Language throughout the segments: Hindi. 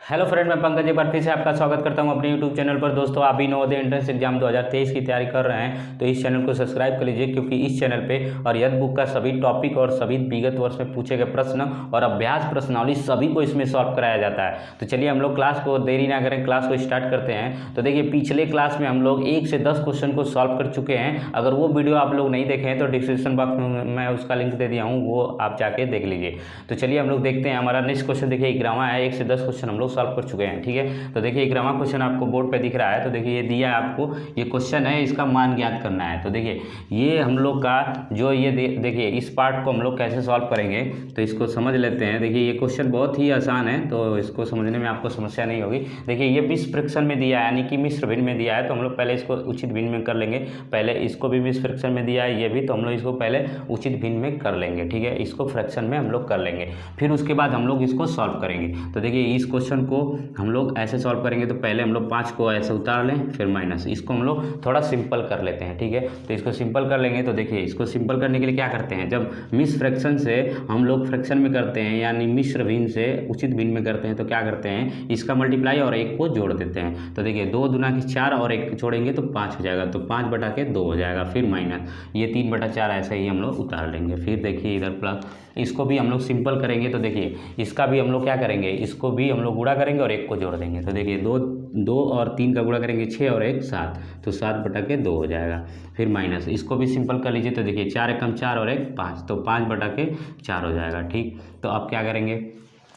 हेलो फ्रेंड, मैं पंकज एक बार फिर से आपका स्वागत करता हूं अपने यूट्यूब चैनल पर। दोस्तों, आप भी नवोदय एंट्रेंस एग्जाम 2023 की तैयारी कर रहे हैं तो इस चैनल को सब्सक्राइब कर लीजिए, क्योंकि इस चैनल पे आर्यन बुक का सभी टॉपिक और सभी विगत वर्ष में पूछे गए प्रश्न और अभ्यास प्रश्नावली सभी को इसमें सॉल्व कराया जाता है। तो चलिए हम लोग क्लास को देरी ना करें, क्लास को स्टार्ट करते हैं। तो देखिए, पिछले क्लास में हम लोग 1 से 10 क्वेश्चन को सॉल्व कर चुके हैं। अगर वो वीडियो आप लोग नहीं देखे हैं तो डिस्क्रिप्शन बॉक्स में मैं उसका लिंक दे दिया हूँ, वो आप जाके देख लीजिए। तो चलिए हम लोग देखते हैं। हमारा नेक्स्ट क्वेश्चन देखिए, ग्रामा है। 1 से 10 क्वेश्चन हम लोग सॉल्व कर चुके हैं। ठीक है, तो देखिए ग्रामा क्वेश्चन आपको बोर्ड पे दिख रहा है। तो देखिए ये दिया है आपको, ये क्वेश्चन है, इसका मान ज्ञात करना है। तो देखिए ये हम लोग का जो ये देखिए इस पार्ट को हम लोग कैसे सॉल्व करेंगे तो इसको समझ लेते हैं। देखिए ये क्वेश्चन बहुत ही आसान है, तो इसको समझने में आपको समस्या नहीं होगी। देखिए ये मिश्र फ्रैक्शन में दिया है, यानी कि मिश्र भिन्न में दिया है, तो हम लोग पहले इसको उचित भिन्न में कर लेंगे। पहले इसको भी मिश्र फ्रैक्शन में दिया है, ये भी, तो हम लोग इसको पहले उचित भिन्न में कर लेंगे। ठीक है, इसको फ्रैक्शन में हम लोग कर लेंगे, फिर उसके बाद हम लोग इसको सॉल्व करेंगे। तो देखिए इस क्वेश्चन को हम लोग ऐसे सॉल्व करेंगे। तो पहले हम लोग 5 को ऐसे उतार लें, फिर माइनस, इसको हम लोग थोड़ा सिंपल कर लेते हैं। ठीक है, तो इसको सिंपल कर लेंगे। तो देखिए इसको सिंपल करने के लिए क्या करते हैं, जब मिश्र फ्रैक्शन से हम लोग फ्रैक्शन में करते हैं, यानी मिश्र भिन्न से उचित भिन्न में करते हैं, तो क्या करते हैं, इसका मल्टीप्लाई और 1 को जोड़ देते हैं। तो देखिए 2 दूना की 4 और 1 जोड़ेंगे तो 5 हो जाएगा, तो 5 बटा के 2 हो जाएगा, फिर माइनस, ये 3 बटा 4 ऐसे ही हम लोग उतार लेंगे। फिर देखिए इधर प्लस, इसको भी हम लोग सिंपल करेंगे। तो देखिए इसका भी हम लोग क्या करेंगे, इसको भी हम लोग गुणा करेंगे और 1 को जोड़ देंगे। तो देखिए 2 और 3 का गुणा करेंगे 6 और 1 7, तो 7 बटा के 2 हो जाएगा। फिर माइनस, इसको भी सिंपल कर लीजिए। तो देखिए 4 एकम 4 और 1 5, तो 5 बटा के 4 हो जाएगा। ठीक, तो अब क्या करेंगे,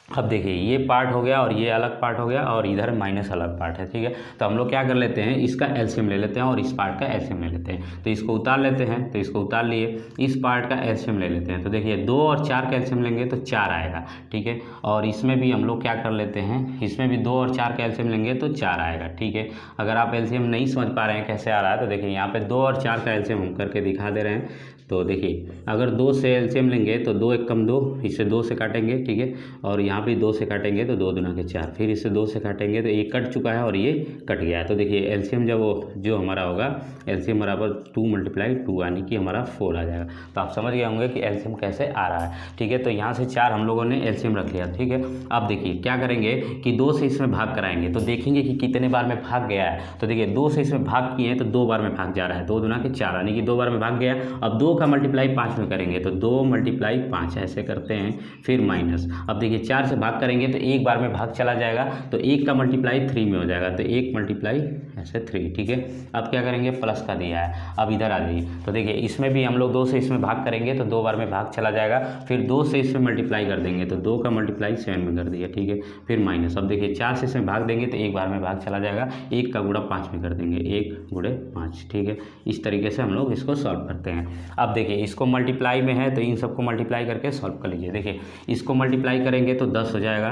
अब देखिए ये पार्ट हो गया और ये अलग पार्ट हो गया और इधर माइनस अलग पार्ट है। ठीक है, तो हम लोग क्या कर लेते हैं, इसका एलसीएम ले लेते हैं और इस पार्ट का एलसीएम ले लेते हैं। तो इसको उतार लेते हैं, तो इसको उतार लिए, इस पार्ट का एलसीएम ले लेते हैं। तो देखिए 2 और 4 का एलसीएम लेंगे तो 4 आएगा। ठीक है, और इसमें भी हम लोग क्या कर लेते हैं, इसमें भी 2 और 4 का एलसीएम लेंगे तो 4 आएगा। ठीक है, अगर आप एलसीएम नहीं समझ पा रहे हैं कैसे आ रहा है, तो देखिए यहाँ पे 2 और 4 का एलसीएम हम करके दिखा दे रहे हैं। तो देखिए अगर 2 से एलसीएम लेंगे तो 2 एकम 2, इसे 2 से काटेंगे। ठीक है, और यहाँ भी 2 से काटेंगे तो 2 दूना के 4, फिर इसे 2 से काटेंगे तो ये कट चुका है और ये कट गया है। तो देखिए एलसीएम जब जो हमारा होगा, एलसीएम बराबर 2 × 2, यानी कि हमारा 4 आ जाएगा। तो आप समझ गए होंगे कि एलसीएम कैसे आ रहा है। ठीक है, तो यहाँ से 4 हम लोगों ने एलसीएम रख लिया। ठीक है, अब देखिए क्या करेंगे कि 2 से इसमें भाग कराएंगे, तो देखेंगे कि कितने बार में भाग गया है। तो देखिए 2 से इसमें भाग किए हैं तो 2 बार में भाग जा रहा है, 2 दूना के 4, यानी कि 2 बार में भाग गया। अब 2 का मल्टीप्लाई 5 में करेंगे, तो 2 × 5 ऐसे करते हैं, फिर माइनस। अब देखिए 4 से भाग करेंगे तो 1 बार में भाग चला जाएगा, तो 1 का मल्टीप्लाई 3 में हो जाएगा, तो 1 मल्टीप्लाई ऐसे 3। ठीक है, अब क्या करेंगे, प्लस का दिया है, अब इधर आ जाइए। तो देखिए इसमें भी हम लोग 2 से इसमें भाग करेंगे तो 2 बार में भाग चला जाएगा, फिर 2 से इसमें मल्टीप्लाई कर देंगे तो 2 का मल्टीप्लाई 7 में कर दिया। ठीक है, फिर माइनस। अब देखिए 4 से इसमें भाग देंगे तो 1 बार में भाग चला जाएगा, 1 का गुणा 5 में कर देंगे, 1 × 5। ठीक है, इस तरीके से हम लोग इसको सॉल्व करते हैं। अब देखिए इसको मल्टीप्लाई में है तो इन सबको मल्टीप्लाई करके सॉल्व कर लीजिए। देखिए इसको मल्टीप्लाई करेंगे तो 10 हो जाएगा,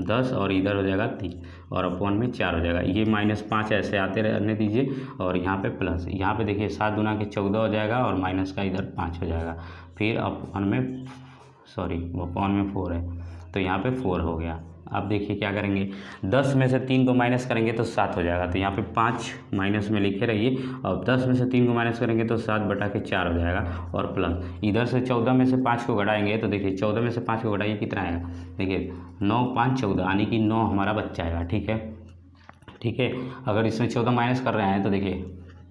10 और इधर हो जाएगा 3 और अपॉन में 4 हो जाएगा। ये -5 ऐसे आते रहने दीजिए और यहाँ पे प्लस, यहाँ पे देखिए 7 दूना के 14 हो जाएगा और माइनस का इधर 5 हो जाएगा, फिर अपॉन में, सॉरी वो अपॉन में 4 है, तो यहाँ पे 4 हो गया। अब देखिए क्या करेंगे, 10 में से 3 को माइनस करेंगे तो 7 हो जाएगा, तो यहाँ पे 5 माइनस में लिखे रहिए, और 10 में से 3 को माइनस करेंगे तो 7 बटा के 4 हो जाएगा, और प्लस इधर से 14 में से 5 को घटाएंगे तो देखिए 14 में से 5 को घटाइए कितना आएगा, देखिए 9 × 5 = 14, यानी कि 9 हमारा बच्चा आएगा। ठीक है, ठीक है, अगर इसमें 14 माइनस कर रहे हैं तो देखिए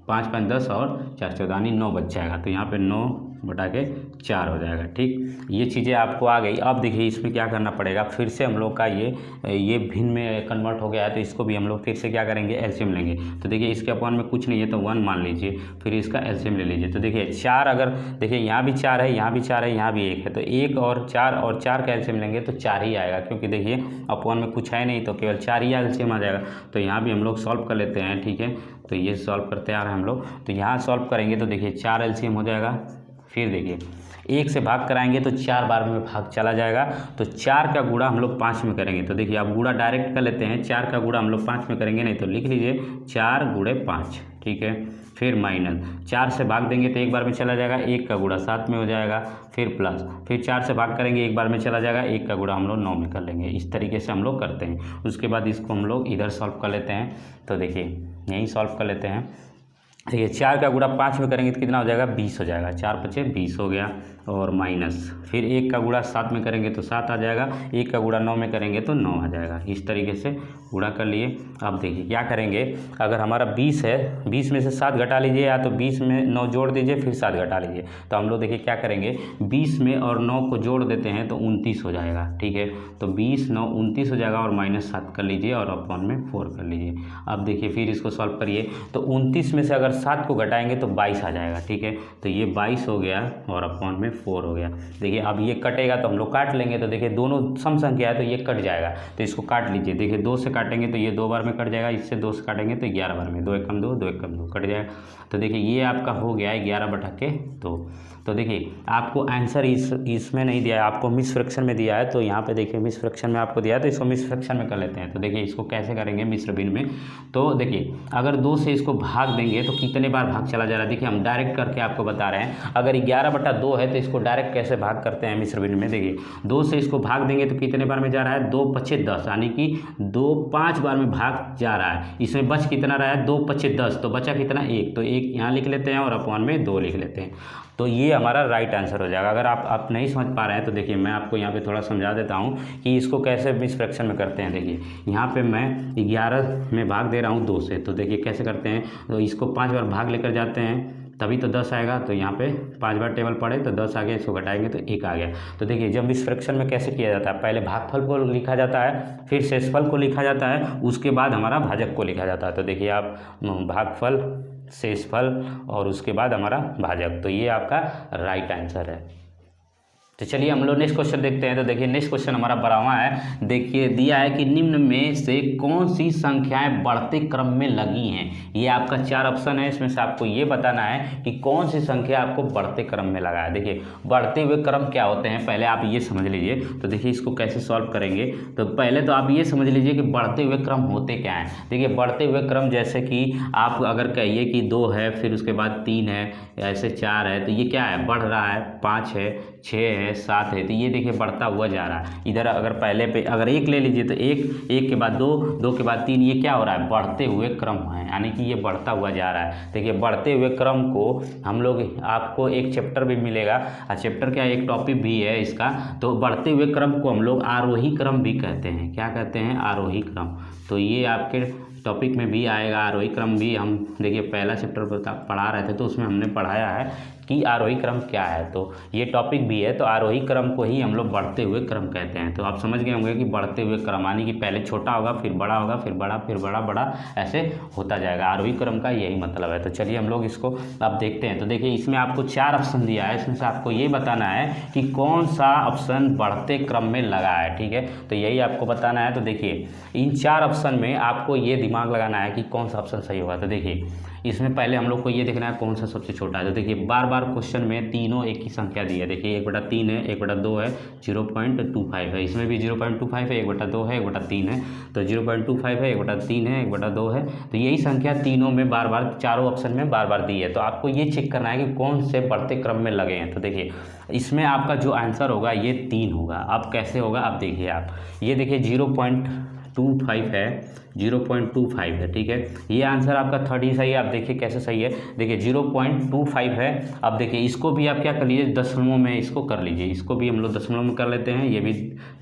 5 × 5 = 10 और 4 = 14, यानी 9 बच्चा आएगा, तो यहाँ पे 9 बटा के 4 हो जाएगा। ठीक, ये चीज़ें आपको आ गई। अब देखिए इसमें क्या करना पड़ेगा, फिर से हम लोग का ये भिन्न में कन्वर्ट हो गया है, तो इसको भी हम लोग फिर से क्या करेंगे, एलसीएम लेंगे। तो देखिए इसके अपॉन में कुछ नहीं है तो 1 मान लीजिए, फिर इसका एलसीएम ले लीजिए। तो देखिए 4, अगर देखिए यहाँ भी 4 है, यहाँ भी 4 है, यहाँ भी 1 है, तो 1 और 4 का एलसीएम लेंगे तो 4 ही आएगा, क्योंकि देखिए अपॉन में कुछ है नहीं तो केवल 4 ही एलसीएम आ जाएगा। तो यहाँ भी हम लोग सॉल्व कर लेते हैं। ठीक है, तो ये सॉल्व करते आ रहे हैं हम लोग, तो यहाँ सॉल्व करेंगे तो देखिए 4 एलसीएम हो जाएगा, फिर देखिए 1 से भाग कराएंगे तो 4 बार में भाग चला जाएगा, तो 4 का गुणा हम लोग 5 में करेंगे। तो देखिए आप गुणा डायरेक्ट कर लेते हैं, 4 का गुणा हम लोग 5 में करेंगे, नहीं तो लिख लीजिए 4 × 5। ठीक है, फिर माइनस, 4 से भाग देंगे तो 1 बार में चला जाएगा, 1 का गुणा 7 में हो जाएगा, फिर प्लस, फिर 4 से भाग करेंगे 1 बार में चला जाएगा, 1 का गुणा हम लोग 9 में कर लेंगे। इस तरीके से हम लोग करते हैं। उसके बाद इसको हम लोग इधर सॉल्व कर लेते हैं। तो देखिए यहीं सॉल्व कर लेते हैं। देखिए 4 का गुणा 5 में करेंगे तो कितना हो जाएगा 20 हो जाएगा, 4 पचे 20 हो गया और माइनस, फिर 1 का गुणा 7 में करेंगे तो 7 आ जाएगा, 1 का गुणा 9 में करेंगे तो 9 आ जाएगा। इस तरीके से गुणा कर लिए। अब देखिए क्या करेंगे, अगर हमारा 20 है, 20 में से 7 घटा लीजिए या तो 20 में 9 जोड़ दीजिए फिर 7 घटा लीजिए। तो हम लोग देखिए क्या करेंगे, 20 में और 9 को जोड़ देते हैं तो 29 हो जाएगा। ठीक है, तो 20 9 29 हो जाएगा और माइनस 7 कर लीजिए और अपॉन में 4 कर लीजिए। अब देखिए फिर इसको सॉल्व करिए तो 29 में से अगर 7 को घटाएंगे तो 22 आ जाएगा। ठीक है, तो ये 22 हो गया और अपॉन में 4 हो गया। देखिए अब ये कटेगा तो हम लोग काट लेंगे, तो देखिए दोनों सम संख्या है तो ये कट जाएगा, तो इसको काट लीजिए। देखिए 2 से काटेंगे तो ये 2 बार में कट जाएगा, इससे 2 से काटेंगे तो 11 बार में, 2 एकम 2 2 एकम 2 कट जाएगा। तो देखिए ये आपका हो गया 11/2। तो देखिए आपको आंसर इसमें नहीं दिया है, आपको मिस फ्रैक्शन में दिया है। तो यहाँ पे देखिए मिस फ्रैक्शन में आपको दिया है तो इसको मिस फ्रैक्शन में कर लेते हैं। तो देखिए इसको कैसे करेंगे मिश्र भिन्न में, तो देखिए अगर 2 से इसको भाग देंगे तो कितने बार भाग चला जा रहा है, देखिए हम डायरेक्ट करके आपको बता रहे हैं। अगर 11/2 है तो इसको डायरेक्ट कैसे भाग करते हैं मिश्र भिन्न में, देखिए 2 से इसको भाग देंगे तो कितने बार में जा रहा है, 2 पचे 10, यानी कि 2 5 बार में भाग जा रहा है। इसमें बच कितना रहा है, 2 पचे 10, तो बचा कितना 1, तो 1 यहाँ लिख लेते हैं और अपॉन में 2 लिख लेते हैं। तो ये हमारा राइट आंसर हो जाएगा। अगर आप नहीं समझ पा रहे हैं तो देखिए मैं आपको यहाँ पे थोड़ा समझा देता हूँ कि इसको कैसे मिस फ्रैक्शन में करते हैं। देखिए यहाँ पे मैं 11 में भाग दे रहा हूँ 2 से, तो देखिए कैसे करते हैं, तो इसको 5 बार भाग लेकर जाते हैं तभी तो 10 आएगा। तो यहाँ पे 5 बार टेबल पड़े तो 10 आ गया, इसको घटाएंगे तो 1 आ गया। तो देखिए जब मिस फ्रैक्शन में कैसे किया जाता है, पहले भागफल को लिखा जाता है, फिर शेषफल को लिखा जाता है, उसके बाद हमारा भाजक को लिखा जाता है। तो देखिए आप भागफल, शेषफल और उसके बाद हमारा भाजक, तो ये आपका राइट आंसर है। तो चलिए हम लोग नेक्स्ट क्वेश्चन देखते हैं। तो देखिए नेक्स्ट क्वेश्चन हमारा 12वां है। देखिए दिया है कि निम्न में से कौन सी संख्याएं बढ़ते क्रम में लगी हैं। ये आपका 4 ऑप्शन है, इसमें से आपको ये बताना है कि कौन सी संख्या आपको बढ़ते क्रम में लगा है। देखिए बढ़ते हुए क्रम क्या होते हैं पहले आप ये समझ लीजिए। तो देखिए इसको कैसे सॉल्व करेंगे, तो पहले तो आप ये समझ लीजिए कि बढ़ते हुए क्रम होते क्या हैं। देखिए बढ़ते हुए क्रम जैसे कि आप अगर कहिए कि 2 है, फिर उसके बाद 3 है, ऐसे 4 है, तो ये क्या है, बढ़ रहा है, 5 है, 6 है, 7 है, तो ये देखिए बढ़ता हुआ जा रहा है। इधर अगर पहले पे अगर 1 ले लीजिए तो 1 के बाद 2, 2 के बाद 3, ये क्या हो रहा है, बढ़ते हुए क्रम है, यानी कि ये बढ़ता हुआ जा रहा है। देखिए बढ़ते हुए क्रम को हम लोग, आपको एक चैप्टर भी मिलेगा, चैप्टर क्या एक टॉपिक भी है इसका। तो बढ़ते हुए क्रम को हम लोग आरोही क्रम भी कहते हैं। क्या कहते हैं, आरोही क्रम। तो ये आपके टॉपिक में भी आएगा आरोही क्रम भी। हम देखिए पहला चैप्टर पढ़ा रहे थे तो उसमें हमने पढ़ाया है कि आरोही क्रम क्या है, तो ये टॉपिक भी है। तो आरोही क्रम को ही हम लोग बढ़ते हुए क्रम कहते हैं। तो आप समझ गए होंगे कि बढ़ते हुए क्रम यानी कि पहले छोटा होगा, फिर बड़ा होगा, फिर बड़ा, फिर बड़ा, बड़ा, ऐसे होता जाएगा। आरोही क्रम का यही मतलब है। तो चलिए हम लोग इसको अब देखते हैं। तो देखिए इसमें आपको 4 ऑप्शन दिया है, इसमें से आपको ये बताना है कि कौन सा ऑप्शन बढ़ते क्रम में लगा है। ठीक है, तो यही आपको बताना है। तो देखिए इन 4 ऑप्शन में आपको ये दिमाग लगाना है कि कौन सा ऑप्शन सही होगा। तो देखिए इसमें पहले हम लोग को ये देखना है कौन सा सबसे छोटा है। तो देखिए बार बार क्वेश्चन में तीनों एक ही संख्या दी है। देखिए 1/3 है, 1/2 है, 0.25 है, इसमें भी 0.25 है, 1/2 है, 1/3 है। तो 0.25 है, 1/3 है, 1/2 है, तो यही संख्या तीनों में बार बार, चारों ऑप्शन में बार बार दी है। तो आपको ये चेक करना है कि कौन से बढ़ते क्रम में लगे हैं। तो देखिए इसमें आपका जो आंसर होगा ये 3 होगा। अब कैसे होगा, अब देखिए आप ये देखिए 0.25 है, 0.25 है। ठीक है, ये आंसर आपका 3rd ही सही है। आप देखिए कैसे सही है, देखिए 0.25 है। अब देखिए इसको भी आप क्या कर लीजिए, दशमलव में इसको कर लीजिए, इसको भी हम लोग दशमलव में कर लेते हैं, ये भी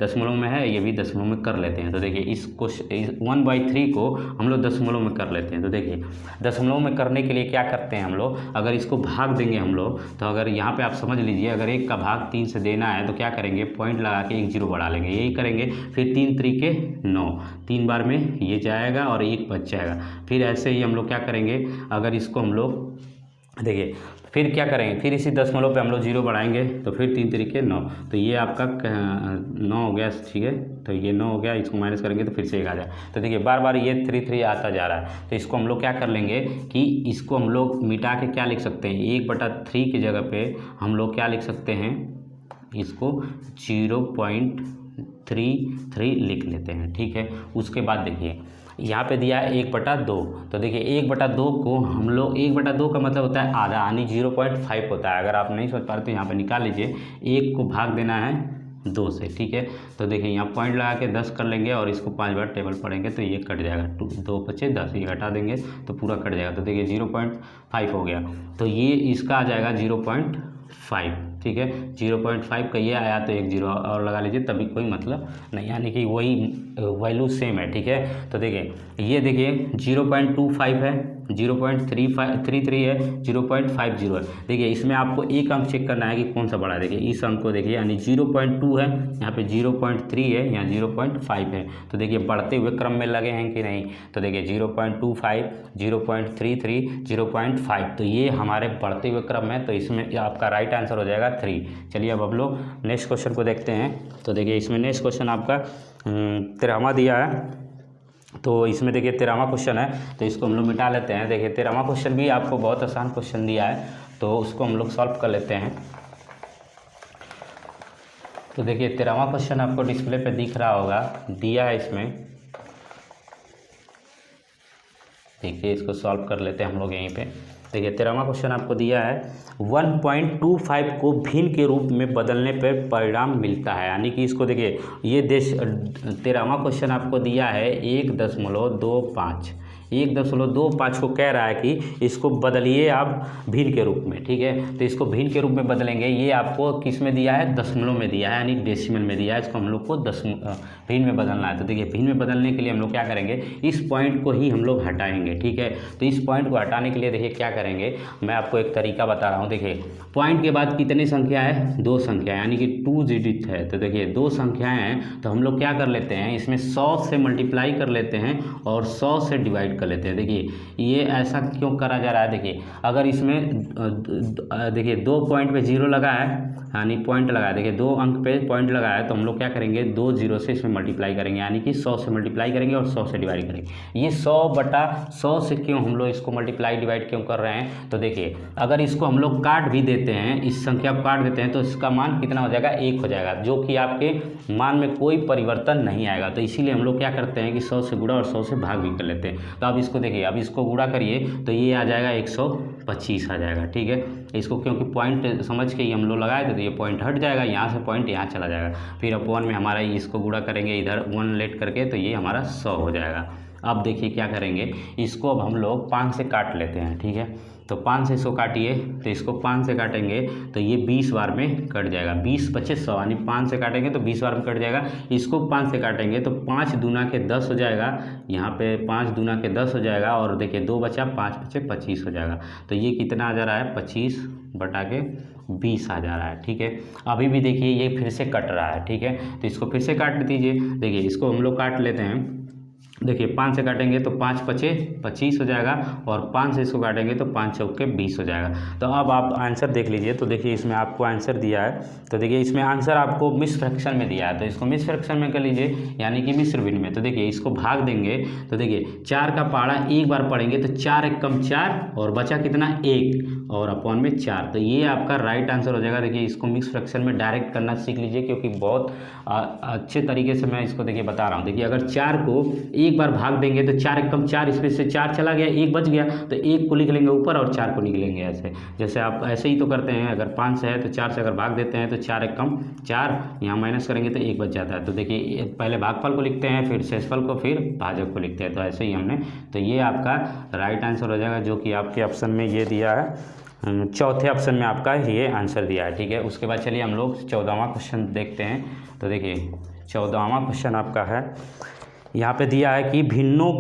दशमलव में है, ये भी दशमलव में कर लेते हैं। तो देखिए इसको 1/3 को हम लोग दशमलव में कर लेते हैं। तो देखिए दशमलव में करने के लिए क्या करते हैं हम लोग, अगर इसको भाग देंगे हम लोग, तो अगर यहाँ पे आप समझ लीजिए अगर 1 का भाग 3 से देना है तो क्या करेंगे, पॉइंट लगा के 1 0 बढ़ा लेंगे, यही करेंगे। फिर 3 3 9, 3 बार में ये जाएगा और 1 बच जाएगा। फिर ऐसे ही हम लोग क्या करेंगे, अगर इसको हम लोग देखिए फिर क्या करेंगे, फिर इसी दशमलव पे हम लोग 0 बढ़ाएंगे, तो फिर 3 3 9, तो ये आपका 9 हो गया। ठीक है, तो ये 9 हो गया, इसको माइनस करेंगे तो फिर से 1 आ जाए। तो देखिए बार बार ये 3 3 आता जा रहा है। तो इसको हम लोग क्या कर लेंगे कि इसको हम लोग मिटा के क्या लिख सकते हैं, 1/3 की जगह पे हम लोग क्या लिख सकते हैं, इसको 0.33 लिख लेते हैं। ठीक है, उसके बाद देखिए यहाँ पे दिया है 1/2। तो देखिए 1/2 को हम लोग, 1/2 का मतलब होता है आधा, यानी 0.5 होता है। अगर आप नहीं सोच पा रहे तो यहाँ पे निकाल लीजिए, 1 को भाग देना है 2 से, ठीक है। तो देखिए यहाँ पॉइंट लगा के 10 कर लेंगे और इसको 5 बार टेबल पढ़ेंगे तो ये कट जाएगा, 2 बचे 10, ये घटा देंगे तो पूरा कट जाएगा। तो देखिए 0.5 हो गया, तो ये इसका आ जाएगा 0.5, ठीक है। 0.5 का ये आया तो एक 0 और लगा लीजिए, तभी कोई मतलब नहीं, यानी कि वही वैल्यू सेम है, ठीक है। तो देखिए ये देखिए 0.25 है, 0.33 है, 0.50 है। देखिए इसमें आपको एक अंक चेक करना है कि कौन सा बड़ा है। देखिए इस अंक को देखिए, यानी 0.2 है, यहाँ पे 0.3 है, यहाँ 0.5 है। तो देखिए बढ़ते हुए क्रम में लगे हैं कि नहीं। तो देखिए 0.25, 0.33, 0.5, तो ये हमारे बढ़ते हुए क्रम में, तो इसमें आपका राइट आंसर हो जाएगा 3। चलिए अब हम लोग नेक्स्ट क्वेश्चन को देखते हैं। तो देखिए इसमें नेक्स्ट क्वेश्चन आपका 13वां दिया है। तो इसमें देखिए 13वां क्वेश्चन है, तो इसको हम लोग मिटा लेते हैं। देखिए 13वां क्वेश्चन भी आपको बहुत आसान क्वेश्चन दिया है, तो उसको हम लोग सॉल्व कर लेते हैं। तो देखिए 13वां क्वेश्चन आपको डिस्प्ले पे दिख रहा होगा, दिया है इसमें। देखिए इसको सॉल्व कर लेते हैं हम लोग यहीं पे। देखिए 13वां क्वेश्चन आपको दिया है 1.25 को भिन्न के रूप में बदलने पर परिणाम मिलता है, यानी कि इसको देखिए ये 13वां क्वेश्चन आपको दिया है 1.25 को कह रहा है कि इसको बदलिए आप भिन्न के रूप में, ठीक है। तो इसको भिन्न के रूप में बदलेंगे, ये आपको किस में दिया है, दशमलव में दिया है, यानी डेसिमल में दिया है। इसको हम लोग को भिन्न में बदलना है। तो देखिए भिन्न में बदलने के लिए हम लोग क्या करेंगे, इस पॉइंट को ही हम लोग हटाएंगे, ठीक है। तो इस पॉइंट को हटाने के लिए देखिए क्या करेंगे, मैं आपको एक तरीका बता रहा हूँ। देखिए पॉइंट के बाद कितनी संख्या है, 2 संख्या, यानी कि 2 डिजिट है। तो देखिए 2 संख्याएं हैं, तो हम लोग क्या कर लेते हैं, इसमें 100 से मल्टीप्लाई कर लेते हैं और 100 से डिवाइड कर लेते हैं। देखिए ये ऐसा क्यों करा जा रहा है, देखिए अगर इसमें देखिए 2 पॉइंट पे 0 लगा है, यानी पॉइंट लगा है, देखिए 2 अंक पे पॉइंट लगा है, तो हम लोग क्या करेंगे, 2 0 से इसमें मल्टीप्लाई करेंगे, यानी कि 100 से मल्टीप्लाई करेंगे और 100 से डिवाइड करेंगे। ये 100/100 से क्यों हम लोग इसको मल्टीप्लाई डिवाइड क्यों कर रहे हैं, तो देखिए अगर इसको हम लोग काट भी देते हैं, इस संख्या को काट देते हैं, तो इसका मान कितना हो जाएगा, 1 हो जाएगा, जो कि आपके मान में कोई परिवर्तन नहीं आएगा। तो इसीलिए हम लोग क्या करते हैं कि 100 से गुणा और 100 से भाग भी कर लेते हैं। तो अब इसको देखिए, अब इसको गुणा करिए तो ये आ जाएगा 125 आ जाएगा, ठीक है। इसको क्योंकि पॉइंट समझ के ही हम लोग लगाए थे, तो ये पॉइंट हट जाएगा, यहाँ से पॉइंट यहाँ चला जाएगा, फिर अपॉन में हमारा इसको गुणा करेंगे इधर 1 लेट करके, तो ये हमारा 100 हो जाएगा। अब देखिए क्या करेंगे, इसको अब हम लोग 5 से काट लेते हैं, ठीक है। तो 5 से इसको काटिए, तो इसको 5 से काटेंगे तो ये 20 बार में कट जाएगा, 20 बचे 100, यानी 5 से काटेंगे तो 20 बार में कट जाएगा। इसको 5 से काटेंगे तो 5 दूना के 10 हो जाएगा, यहाँ पे 5 दूना के 10 हो जाएगा, और देखिए 2 बचा, 5 बचे 25 हो जाएगा। तो ये कितना आ जा रहा है, 25/20 आ जा रहा है, ठीक है। अभी भी देखिए ये फिर से कट रहा है, ठीक है। तो इसको फिर से काट दीजिए। देखिए इसको हम लोग काट लेते हैं। देखिए 5 से काटेंगे तो 5 बचे 25 हो जाएगा, और 5 से इसको काटेंगे तो 5 चौके 20 हो जाएगा। तो अब आप आंसर देख लीजिए। तो देखिए इसमें आपको आंसर दिया है, तो देखिए इसमें आंसर आपको मिक्स फ्रैक्शन में दिया है, तो इसको मिक्स फ्रैक्शन में कर लीजिए, यानी कि मिश्र भिन्न में। तो देखिए इसको भाग देंगे, तो देखिए 4 का पहाड़ा एक बार पढ़ेंगे तो 4 एक कम 4, और बचा कितना 1, और अपॉन में 4। तो ये आपका राइट आंसर हो जाएगा। देखिए इसको मिक्स फ्रैक्शन में डायरेक्ट करना सीख लीजिए, क्योंकि बहुत अच्छे तरीके से मैं इसको देखिए बता रहा हूँ। देखिए अगर 4 को एक बार भाग देंगे तो 4 एक कम 4, इसमें से 4 चला गया, 1 बच गया, तो 1 को लिख लेंगे ऊपर और 4 को लिख लेंगे ऐसे, जैसे आप ऐसे ही तो करते हैं। अगर 5 से है तो 4 से अगर भाग देते हैं तो 4 एक कम 4, यहाँ माइनस करेंगे तो 1 बच जाता है। तो देखिए पहले भागफल को लिखते हैं, फिर शेषफल को, फिर भाजक को लिखते हैं, तो ऐसे ही हमने, तो ये आपका राइट आंसर हो जाएगा, जो कि आपके ऑप्शन में ये दिया है, चौथे ऑप्शन में आपका ये आंसर दिया है, ठीक है। उसके बाद चलिए हम लोग 14वां क्वेश्चन देखते हैं। तो देखिए 14वां क्वेश्चन आपका है, यहाँ पे दिया है कि भिन्नों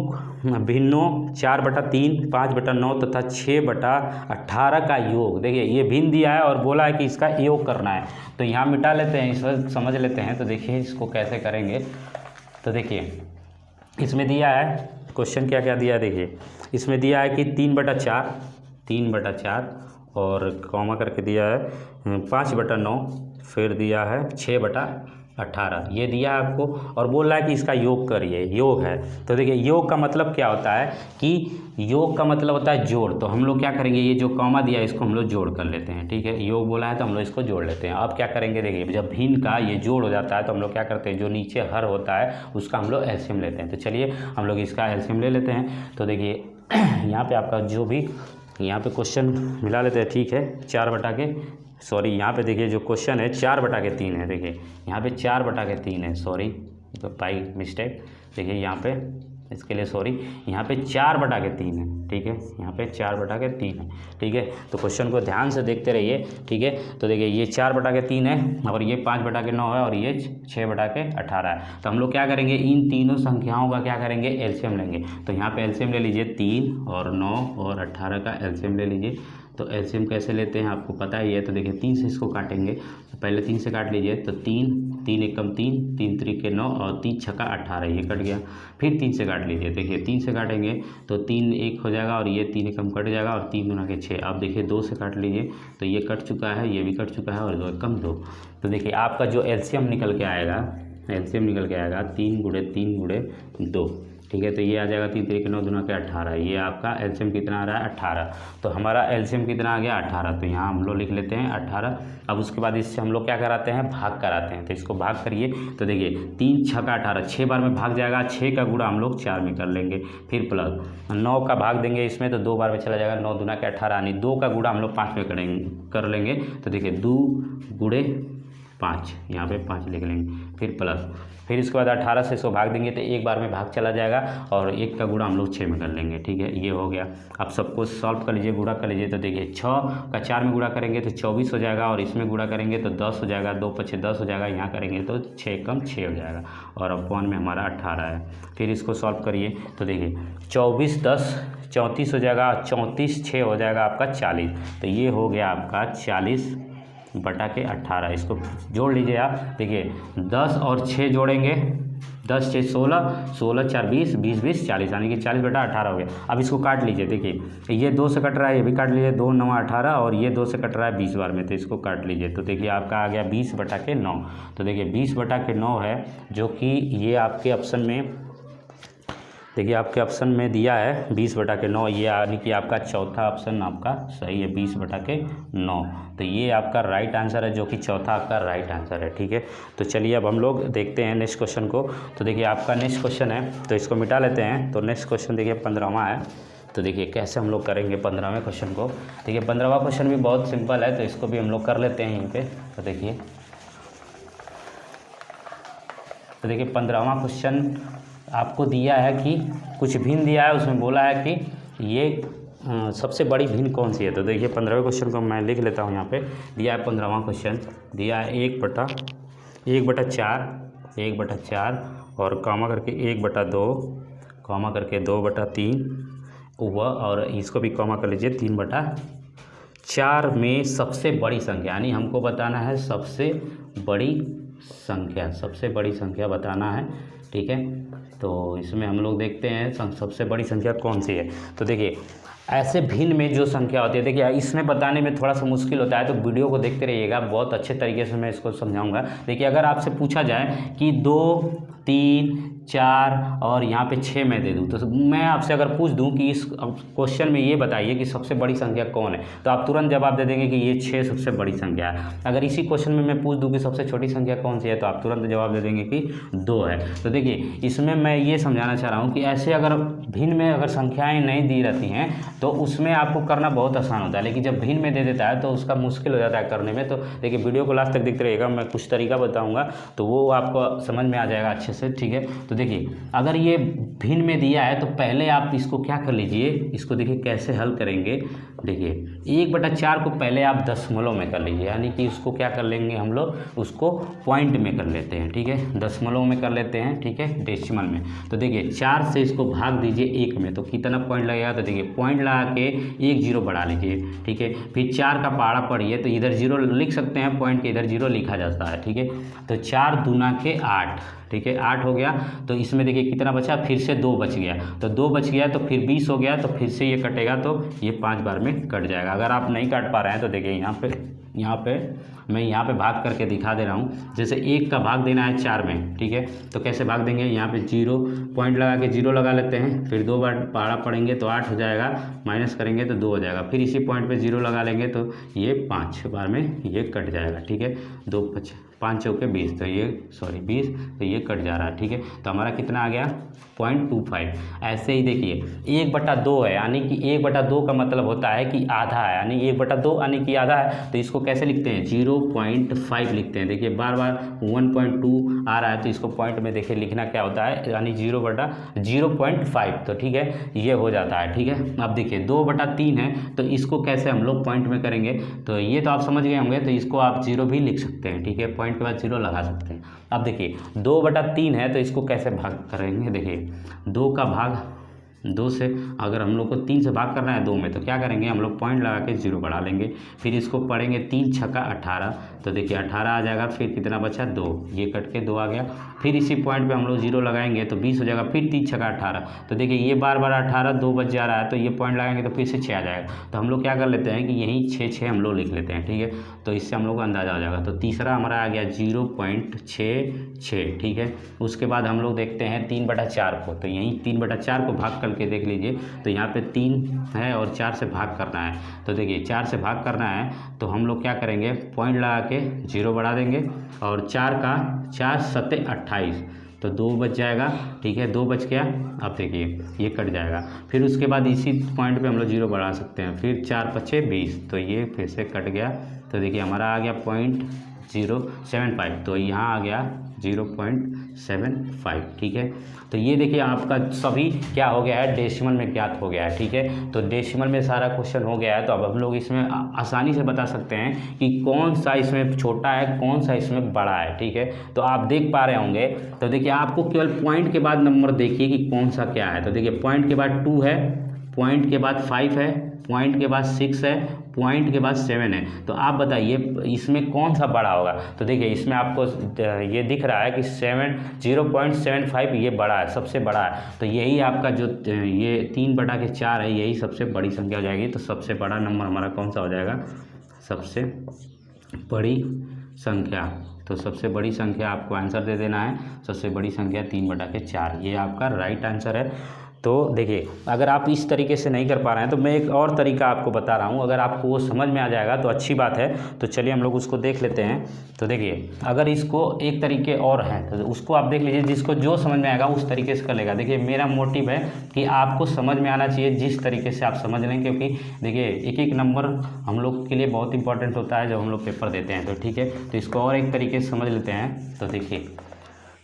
4/3, 5/9 तथा 6/18 का योग। देखिए ये भिन्न दिया है और बोला है कि इसका योग करना है। तो यहाँ मिटा लेते हैं, इसको समझ लेते हैं। तो देखिए इसको कैसे करेंगे। तो देखिए इसमें दिया है, क्वेश्चन क्या क्या दिया है, देखिए इसमें दिया है कि 3/4 और कॉमा करके दिया है 5/9, फिर दिया है 6/18, ये दिया है आपको, और बोल रहा है कि इसका योग करिए, योग है। तो देखिए योग का मतलब क्या होता है, कि योग का मतलब होता है जोड़। तो हम लोग क्या करेंगे, ये जो कॉमा दिया है इसको हम लोग जोड़ कर लेते हैं, ठीक है। योग बोला है तो हम लोग इसको जोड़ लेते हैं। अब क्या करेंगे, देखिए जब भिन्न का ये जोड़ हो जाता है तो हम लोग क्या करते हैं, जो नीचे हर होता है उसका हम लोग एलसीएम लेते हैं। तो चलिए हम लोग इसका एलसीएम ले लेते हैं। तो देखिए यहाँ पे आपका जो भी यहाँ पे क्वेश्चन मिला लेते हैं, ठीक है। 4/4 सॉरी यहाँ पे देखिए जो क्वेश्चन है 4/3 है, देखिए यहाँ पे 4/3 है, सॉरी तो बाई मिस्टेक, देखिए यहाँ पे इसके लिए सॉरी, यहाँ पे 4/3 है, ठीक है, यहाँ पे 4/3 है, ठीक है। तो क्वेश्चन को ध्यान से देखते रहिए, ठीक है। तो देखिए ये 4/3 है और ये 5/9 है और ये 6/18 है। तो हम लोग क्या करेंगे, इन तीनों संख्याओं का क्या करेंगे, एलसीएम लेंगे। तो यहाँ पे एलसीएम ले लीजिए, 3 और 9 और 18 का एलसीएम ले लीजिए। तो एलसीएम कैसे लेते हैं आपको पता ही है। तो देखिए 3 से इसको काटेंगे, तो पहले 3 से काट लीजिए। तो 3 एकम 3, 3 त्रिके 9 और 3 छक्का 18, ये कट गया। फिर 3 से काट लीजिए, देखिए 3 से काटेंगे तो 3 1 हो जाएगा और ये 3 एकम कट जाएगा और 3 दूना के 6। अब देखिए 2 से काट लीजिए, तो ये कट चुका है, ये भी कट चुका है और 2 एकम 2। तो देखिए आपका जो एलसीएम निकल के आएगा, एलसीएम निकल के आएगा 3 × 3 × 2, ठीक है। तो ये आ जाएगा 3 त्रिके 9 दूना के 18, ये आपका एलसीएम कितना आ रहा है 18। तो हमारा एलसीएम कितना आ गया 18। तो यहाँ हम लोग लिख लेते हैं 18। अब उसके बाद इससे हम लोग क्या कराते हैं, भाग कराते हैं। तो इसको भाग करिए, तो देखिए 3 छक्का 18, 6 बार में भाग जाएगा, 6 का गुणा हम लोग 4 में कर लेंगे, फिर प्लस 9 का भाग देंगे इसमें तो 2 बार में चला जाएगा, 9 दूना के 18, यानी 2 का गुणा हम लोग 5 में कर लेंगे। तो देखिए 2 × 5, यहाँ पे 5 लिख लेंगे, फिर प्लस, फिर इसके बाद 18 से इसको भाग देंगे तो एक बार में भाग चला जाएगा और 1 का गुणा हम लोग 6 में कर लेंगे, ठीक है। ये हो गया। अब सबको सॉल्व कर लीजिए, गुणा कर लीजिए। तो देखिए 6 का 4 में गुणा करेंगे तो 24 हो जाएगा और इसमें गुणा करेंगे तो 10 हो जाएगा, 2 × 5 = 10 हो जाएगा, यहाँ करेंगे तो 6 एकम 6 हो जाएगा और अपॉन में हमारा 18 है। फिर इसको सॉल्व करिए, तो देखिए 24 10 34 हो जाएगा, 34 6 हो जाएगा आपका 40। तो ये हो गया आपका 40/18। इसको जोड़ लीजिए आप, देखिए 10 और 6 जोड़ेंगे, 10 6 16, 16 4 20, 20 20 40, यानी कि 40/18 हो गया। अब इसको काट लीजिए, देखिए ये 2 से कट रहा है, ये भी काट लीजिए, 2 9 18 और ये 2 से कट रहा है 20 बार में, तो इसको काट लीजिए। तो देखिए आपका आ गया 20/9। तो देखिए 20/9 है, जो कि ये आपके ऑप्शन में, देखिए आपके ऑप्शन में दिया है 20/9, ये यानी कि आपका चौथा ऑप्शन आपका सही है, 20/9। तो ये आपका राइट आंसर है, जो कि चौथा आपका राइट आंसर है, ठीक है। तो चलिए अब हम लोग देखते हैं नेक्स्ट क्वेश्चन को। तो देखिए आपका नेक्स्ट क्वेश्चन है, तो इसको मिटा लेते हैं। तो नेक्स्ट क्वेश्चन देखिए 15वां है। तो देखिए कैसे हम लोग करेंगे 15वें क्वेश्चन को। देखिए 15वां क्वेश्चन भी बहुत सिंपल है, तो इसको भी हम लोग कर लेते हैं यहीं पर। तो देखिए 15वां क्वेश्चन आपको दिया है कि कुछ भिन्न दिया है, उसमें बोला है कि ये सबसे बड़ी भिन्न कौन सी है। तो देखिए 15वें क्वेश्चन को मैं लिख लेता हूँ। यहाँ पे दिया है 15वां क्वेश्चन, दिया है 1/4 और कॉमा करके 1/2, कॉमा करके 2/3 और इसको भी कॉमा कर लीजिए 3/4 में सबसे बड़ी संख्या, यानी हमको बताना है सबसे बड़ी संख्या बताना है, ठीक है। तो इसमें हम लोग देखते हैं सबसे बड़ी संख्या कौन सी है। तो देखिए ऐसे भिन्न में जो संख्या होती है, देखिए इसमें बताने में थोड़ा सा मुश्किल होता है, तो वीडियो को देखते रहिएगा, बहुत अच्छे तरीके से मैं इसको समझाऊंगा। देखिए अगर आपसे पूछा जाए कि 2 3 4 और यहाँ पे 6 मैं दे दूँ, तो मैं आपसे अगर पूछ दूँ कि इस क्वेश्चन में ये बताइए कि सबसे बड़ी संख्या कौन है, तो आप तुरंत जवाब दे देंगे कि ये 6 सबसे बड़ी संख्या है। अगर इसी क्वेश्चन में मैं पूछ दूँ कि सबसे छोटी संख्या कौन सी है, तो आप तुरंत जवाब दे देंगे कि 2 है। तो देखिए इसमें मैं ये समझाना चाह रहा हूँ कि ऐसे अगर भिन्न में अगर संख्याएँ नहीं दी रहती हैं तो उसमें आपको करना बहुत आसान होता है, लेकिन जब भिन्न में दे देता है तो उसका मुश्किल हो जाता है करने में। तो देखिए वीडियो को लास्ट तक देखते रहिएगा, मैं कुछ तरीका बताऊँगा तो वो आपको समझ में आ जाएगा अच्छे से, ठीक है। तो देखिए अगर ये भिन्न में दिया है तो पहले आप इसको क्या कर लीजिए, इसको देखिए कैसे हल करेंगे। देखिए 1/4 को पहले आप दशमलव में कर लीजिए, यानी कि उसको क्या कर लेंगे हम लोग, उसको पॉइंट में कर लेते हैं, ठीक है, दशमलव में कर लेते हैं, ठीक है, डेसिमल में। तो देखिए 4 से इसको भाग दीजिए 1 में, तो कितना पॉइंट लगेगा। तो देखिए पॉइंट लगा के 1 0 बढ़ा लीजिए, ठीक है। फिर 4 का पहाड़ा पढ़िए, तो इधर 0 लिख सकते हैं, पॉइंट के इधर 0 लिखा जाता है, ठीक है। तो 4 दूना के 8, ठीक है, 8 हो गया। तो इसमें देखिए कितना बचा, फिर से 2 बच गया, तो 2 बच गया तो फिर 20 हो गया, तो फिर से ये कटेगा, तो ये 5 बार में कट जाएगा। अगर आप नहीं काट पा रहे हैं तो देखिए यहाँ पे मैं यहाँ पे भाग करके दिखा दे रहा हूँ। जैसे 1 का भाग देना है 4 में, ठीक है, तो कैसे भाग देंगे, यहाँ पे 0 पॉइंट लगा के 0 लगा लेते हैं, फिर 2 बार पहाड़ा पड़ेंगे तो 8 हो जाएगा, माइनस करेंगे तो 2 हो जाएगा, फिर इसी पॉइंट पे 0 लगा लेंगे तो ये 5 बार में ये कट जाएगा, ठीक है। 2 5 5 चौके 20, तो ये 20, तो ये कट जा रहा है। ठीक है, तो हमारा कितना आ गया 0.25। ऐसे ही देखिए 1/2 है, यानी कि 1/2 का मतलब होता है कि आधा है, यानी 1/2 यानी कि आधा है। तो इसको कैसे लिखते हैं 0.5 लिखते हैं। देखिए बार बार 1.2 आ रहा है, तो इसको पॉइंट में देखिए लिखना क्या होता है, यानी 0/0.5। तो ठीक है, ये हो जाता है। ठीक है, अब देखिए 2/3 है, तो इसको कैसे हम लोग पॉइंट में करेंगे, तो ये तो आप समझ गए होंगे। तो इसको आप 0 भी लिख सकते हैं। ठीक है, पॉइंट के बाद 0 लगा सकते हैं। अब देखिए 2/3 है, तो इसको कैसे भाग करेंगे, देखिए 2 का भाग 2 से, अगर हम लोग को 3 से भाग करना है 2 में, तो क्या करेंगे हम लोग पॉइंट लगा के 0 बढ़ा लेंगे। फिर इसको पढ़ेंगे 3 छक्का 18, तो देखिए 18 आ जाएगा। फिर कितना बचा 2, ये कट के 2 आ गया। फिर इसी पॉइंट पे हम लोग 0 लगाएंगे तो 20 हो जाएगा। फिर 3 छक्का 18, तो देखिए ये बार बार 18 2 बच जा रहा है, तो ये पॉइंट लगाएंगे तो फिर से 6 आ जाएगा। तो हम लोग क्या कर लेते हैं कि यहीं 6 हम लोग लिख लेते हैं। ठीक है, तो इससे हम लोग को अंदाज़ा हो जाएगा। तो तीसरा हमारा आ गया 0.66। ठीक है, उसके बाद हम लोग देखते हैं 3/4 को, तो यहीं 3/4 को भाग करके देख लीजिए। तो यहाँ पे 3 है और 4 से भाग करना है, तो देखिए 4 से भाग करना है, तो हम लोग क्या करेंगे पॉइंट लगा के 0 बढ़ा देंगे, और 4 7 28, तो 2 बच जाएगा। ठीक है, 2 बच गया। अब देखिए ये कट जाएगा। फिर उसके बाद इसी पॉइंट पे हम लोग 0 बढ़ा सकते हैं। फिर 4 5 20, तो ये फिर से कट गया। तो देखिए हमारा आ गया 0.075, तो यहाँ आ गया 0.75। ठीक है, तो ये देखिए आपका सभी क्या हो गया है, डेसिमल में ज्ञात हो गया है। ठीक है, तो डेसिमल में सारा क्वेश्चन हो गया है। तो अब हम लोग इसमें आसानी से बता सकते हैं कि कौन सा इसमें छोटा है, कौन सा इसमें बड़ा है। ठीक है, तो आप देख पा रहे होंगे। तो देखिए आपको केवल पॉइंट के बाद नंबर देखिए कि कौन सा क्या है। तो देखिए पॉइंट के बाद 2 है, पॉइंट के बाद 5 है, पॉइंट के बाद 6 है, पॉइंट के बाद 7 है। तो आप बताइए इसमें कौन सा बड़ा होगा। तो देखिए इसमें आपको ये दिख रहा है कि 0.75 ये बड़ा है, सबसे बड़ा है। तो यही आपका जो ये 3/4 है, यही सबसे बड़ी संख्या हो जाएगी। तो सबसे बड़ा नंबर हमारा कौन सा हो जाएगा, सबसे बड़ी संख्या। तो सबसे बड़ी संख्या आपको आंसर दे देना है, सबसे बड़ी संख्या 3/4, ये आपका राइट आंसर है। तो देखिए अगर आप इस तरीके से नहीं कर पा रहे हैं तो मैं एक और तरीका आपको बता रहा हूँ, अगर आपको वो समझ में आ जाएगा तो अच्छी बात है। तो चलिए हम लोग उसको देख लेते हैं। तो देखिए अगर इसको एक तरीके और है तो उसको आप देख लीजिए, जिसको जो समझ में आएगा उस तरीके से कर लेगा। देखिए मेरा मोटिव है कि आपको समझ में आना चाहिए जिस तरीके से आप समझ लें, क्योंकि देखिए एक एक नंबर हम लोग के लिए बहुत इंपॉर्टेंट होता है जब हम लोग पेपर देते हैं। तो ठीक है, तो इसको और एक तरीके से समझ लेते हैं। तो देखिए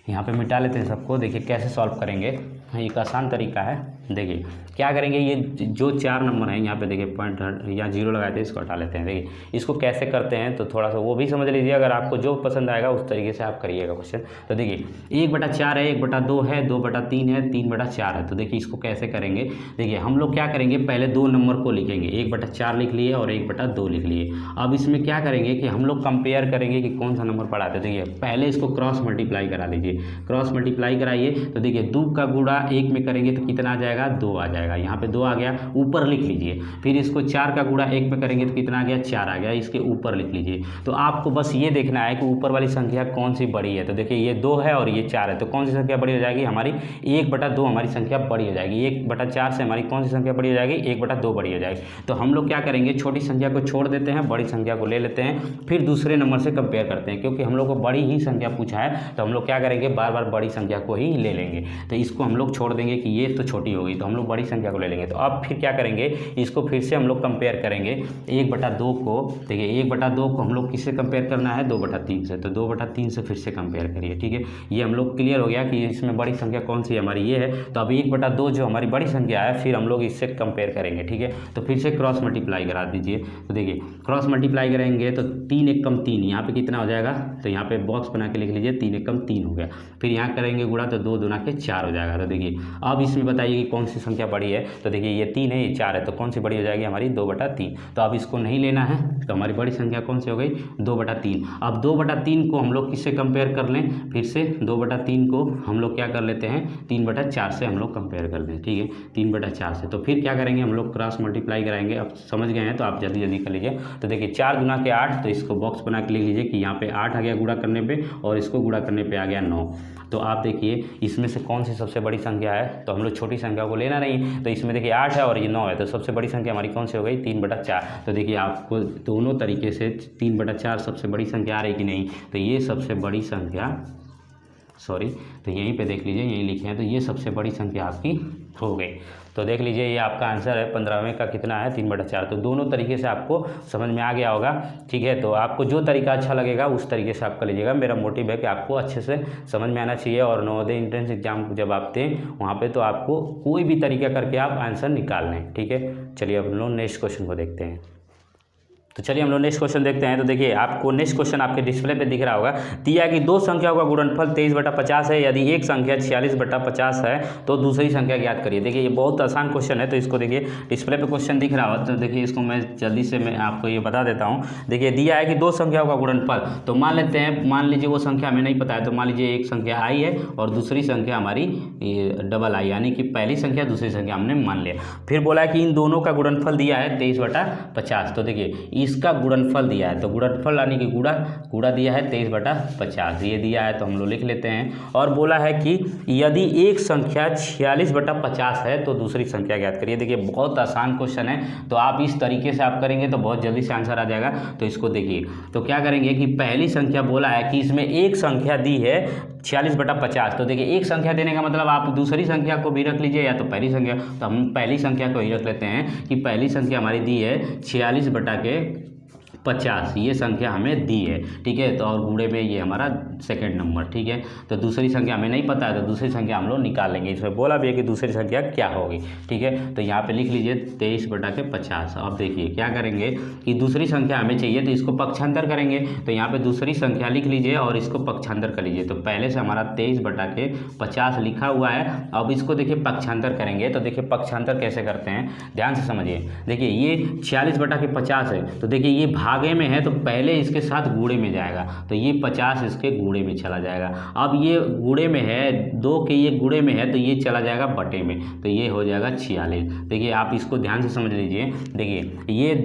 यहाँ पे मिटा लेते हैं सबको। देखिए कैसे सॉल्व करेंगे, एक आसान तरीका है। देखिए क्या करेंगे, ये जो 4 नंबर हैं यहाँ पे देखिए पॉइंट या 0 लगाए थे, इसको हटा लेते हैं। देखिए इसको कैसे करते हैं तो थोड़ा सा वो भी समझ लीजिए, अगर आपको जो पसंद आएगा उस तरीके से आप करिएगा क्वेश्चन। तो देखिए 1/4 है, 1/2 है, 2/3 है, 3/4 है। तो देखिए इसको कैसे करेंगे, देखिए हम लोग क्या करेंगे पहले 2 नंबर को लिखेंगे, 1/4 लिख लिए और 1/2 लिख लिए। अब इसमें क्या करेंगे कि हम लोग कंपेयर करेंगे कि कौन सा नंबर बड़ा है। तो देखिए पहले इसको क्रॉस मल्टीप्लाई करा लीजिए, क्रॉस मल्टीप्लाई कराइए। तो देखिए 2 का गुणा 1 में करेंगे तो कितना आ जाएगा, 2 आ जाएगा। यहाँ पे 2 आ गया, ऊपर लिख लीजिए। फिर इसको 4 का गुणा 1 में करेंगे तो कितना आ गया, 4 आ गया, इसके ऊपर लिख लीजिए। तो आपको बस ये देखना है कि ऊपर वाली संख्या कौन सी बड़ी है। तो देखिए ये 2 है और ये 4 है, तो कौन सी संख्या बड़ी हो जाएगी, हमारी 1/2 हमारी संख्या बड़ी हो जाएगी। 1/4 से हमारी कौन सी संख्या बड़ी हो जाएगी, 1/2 बड़ी हो जाएगी। तो हम लोग क्या करेंगे, छोटी संख्या को छोड़ देते हैं, बड़ी संख्या को ले लेते हैं, फिर दूसरे नंबर से कंपेयर करते हैं। क्योंकि हम लोग को बड़ी ही संख्या पूछा है तो हम लोग क्या करेंगे, बार बार बड़ी संख्या को ही ले लेंगे। तो इसको हम लोग छोड़ देंगे कि ये तो छोटी होगी, तो हम लोग बड़ी संख्या को ले लेंगे। तो अब फिर क्या करेंगे, इसको फिर से हम लोग कंपेयर करेंगे 1/2 को। देखिए 1/2 को हम लोग किससे कंपेयर करना है, 2/3 से। तो 2/3 से फिर से कंपेयर करिए। ठीक है, ये हम लोग क्लियर हो गया कि इसमें बड़ी संख्या कौन सी है, हमारी ये है। तो अब 1/2 जो हमारी बड़ी संख्या है, फिर हम लोग इससे कंपेयर करेंगे। ठीक है, तो फिर से क्रॉस मल्टीप्लाई करा दीजिए। तो देखिए क्रॉस मल्टीप्लाई करेंगे तो 3 × 3, यहाँ पे कितना हो जाएगा, तो यहाँ पे बॉक्स बना के लिख लीजिए, 3 × 3 हो गया। फिर यहाँ करेंगे गुणा तो 2 दूना के 4 हो जाएगा। तो देखिए अब इसमें बताइए कि कौन सी संख्या बड़ी है। तो देखिए ये 3 है, ये 4 है, तो कौन सी बड़ी हो जाएगी, हमारी 2/3। तो अब इसको नहीं लेना है, तो हमारी बड़ी संख्या कौन सी हो गई, 2/3। अब 2/3 को हम लोग किससे कंपेयर कर लें, फिर से 2/3 को हम लोग क्या कर लेते हैं, 3/4 से हम लोग कंपेयर कर लें। ठीक है, 3/4 से। तो फिर क्या करेंगे, हम लोग क्रॉस मल्टीप्लाई कराएंगे। अब समझ गए हैं तो आप जल्दी जल्दी कर लीजिए। तो देखिए 4 दूना के 8, तो इसको बॉक्स बना के लिख लीजिए कि यहाँ पे 8 आ गया गुणा करने पे, और इसको गुणा करने पे आ गया 9। तो आप देखिए इसमें से कौन सी सबसे बड़ी संख्या है, तो हम लोग छोटी संख्या को लेना नहीं, तो इसमें देखिए 8 है और ये 9 है, तो सबसे बड़ी संख्या हमारी कौन सी हो गई 3/4। तो देखिए आपको दोनों तरीके से 3/4 सबसे बड़ी संख्या आ रही कि नहीं, तो ये सबसे बड़ी संख्या तो यहीं पे देख लीजिए, यहीं लिखे हैं, तो ये सबसे बड़ी संख्या आपकी हो गई। तो देख लीजिए ये आपका आंसर है 15वें का कितना है 3/4। तो दोनों तरीके से आपको समझ में आ गया होगा, ठीक है। तो आपको जो तरीका अच्छा लगेगा उस तरीके से आप कर लीजिएगा। मेरा मोटिव है कि आपको अच्छे से समझ में आना चाहिए, और नवोदय एंट्रेंस एग्जाम जब आप दें वहाँ पे तो आपको कोई भी तरीका करके आप आंसर निकाल लें, ठीक है। चलिए अब हम लोग नेक्स्ट क्वेश्चन को देखते हैं। तो चलिए हम लोग नेक्स्ट क्वेश्चन देखते हैं। तो देखिए आपको नेक्स्ट क्वेश्चन आपके डिस्प्ले पे दिख रहा होगा, दिया कि दो संख्याओं का गुणनफल 23/50 है, यदि एक संख्या 46/50 है तो दूसरी संख्या ज्ञात करिए। देखिए ये बहुत आसान क्वेश्चन है, तो इसको देखिए डिस्प्ले पे क्वेश्चन दिख रहा होगा, तो देखिए इसको मैं जल्दी से मैं आपको ये बता देता हूँ। देखिए दिया है कि दो संख्याओं का गुणनफल, तो मान लेते हैं, मान लीजिए वो संख्या हमें नहीं पता है, तो मान लीजिए एक संख्या आई है और दूसरी संख्या हमारी डबल आई, यानी कि पहली संख्या दूसरी संख्या हमने मान लिया। फिर बोला है कि इन दोनों का गुणनफल दिया है 23/50। तो देखिए इसका गुणनफल दिया है, तो गुणनफल यानी कि गुणा दिया है 23/50, ये दिया है तो हम लोग लिख लेते हैं। और बोला है कि यदि एक संख्या 46/50 है तो दूसरी संख्या ज्ञात करिए। देखिए बहुत आसान क्वेश्चन है, तो आप इस तरीके से आप करेंगे तो बहुत जल्दी से आंसर आ जाएगा। तो इसको देखिए, तो क्या करेंगे कि पहली संख्या बोला है कि इसमें एक संख्या दी है 46/50, तो देखिए एक संख्या देने का मतलब आप दूसरी संख्या को भी रख लीजिए या तो पहली संख्या, तो हम पहली संख्या को ही रख लेते हैं कि पहली संख्या हमारी दी है 46/50, ये संख्या हमें दी है, ठीक है। तो और गुणे में ये हमारा सेकंड नंबर, ठीक है। तो दूसरी संख्या हमें नहीं पता है, तो दूसरी संख्या हम लोग निकाल लेंगे। इसमें बोला भी है कि दूसरी संख्या क्या होगी, ठीक है। तो यहाँ पे लिख लीजिए 23/50। अब देखिए क्या करेंगे कि दूसरी संख्या हमें चाहिए, तो इसको पक्षांतर करेंगे, तो यहाँ पे दूसरी संख्या लिख लीजिए और इसको पक्षांतर कर लीजिए। तो पहले से हमारा 23/50 लिखा हुआ है। अब इसको देखिए पक्षांतर करेंगे, तो देखिए पक्षांतर कैसे करते हैं ध्यान से समझिए। देखिए ये 46/50 है, तो देखिए ये भागे में है तो पहले इसके साथ गुणे में जाएगा, तो ये 50 इसके गुणे में चला जाएगा। अब ये गुणे में है, 2 के ये गुणे में है, तो ये चला जाएगा बटे में, तो ये हो जाएगा 46। देखिए आप इसको ध्यान से समझ लीजिए। देखिए ये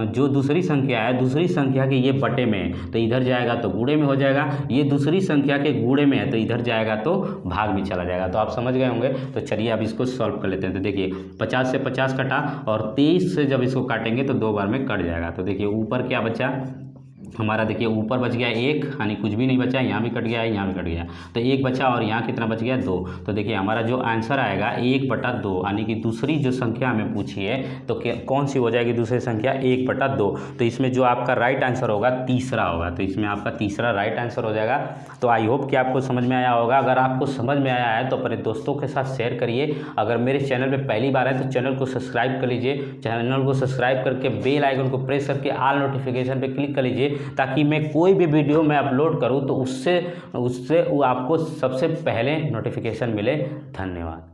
जो दूसरी संख्या है, दूसरी संख्या के ये बटे में है, तो इधर जाएगा तो गुणे में हो जाएगा। ये दूसरी संख्या के गुणे में है, तो इधर जाएगा तो भाग में चला जाएगा। तो आप समझ गए होंगे। तो चलिए अब इसको सॉल्व कर लेते हैं। तो देखिए 50 से 50 कटा, और 23 से जब इसको काटेंगे तो 2 बार में कट जाएगा। तो देखिए ऊपर क्या बचा हमारा, देखिए ऊपर बच गया 1, यानी कुछ भी नहीं बचा, यहाँ भी कट गया है, यहाँ भी कट गया, तो 1 बचा, और यहाँ कितना बच गया 2। तो देखिए हमारा जो आंसर आएगा 1/2, यानी कि दूसरी जो संख्या हमें पूछी है तो कौन सी हो जाएगी दूसरी संख्या 1/2। तो इसमें जो आपका राइट आंसर होगा तीसरा होगा, तो इसमें आपका तीसरा राइट आंसर हो जाएगा। तो आई होप कि आपको समझ में आया होगा। अगर आपको समझ में आया है तो अपने दोस्तों के साथ शेयर करिए। अगर मेरे चैनल पर पहली बार है तो चैनल को सब्सक्राइब कर लीजिए। चैनल को सब्सक्राइब करके बेल आइकन को प्रेस करके ऑल नोटिफिकेशन पर क्लिक कर लीजिए, ताकि मैं कोई भी वीडियो मैं अपलोड करूं तो उससे वो आपको सबसे पहले नोटिफिकेशन मिले। धन्यवाद।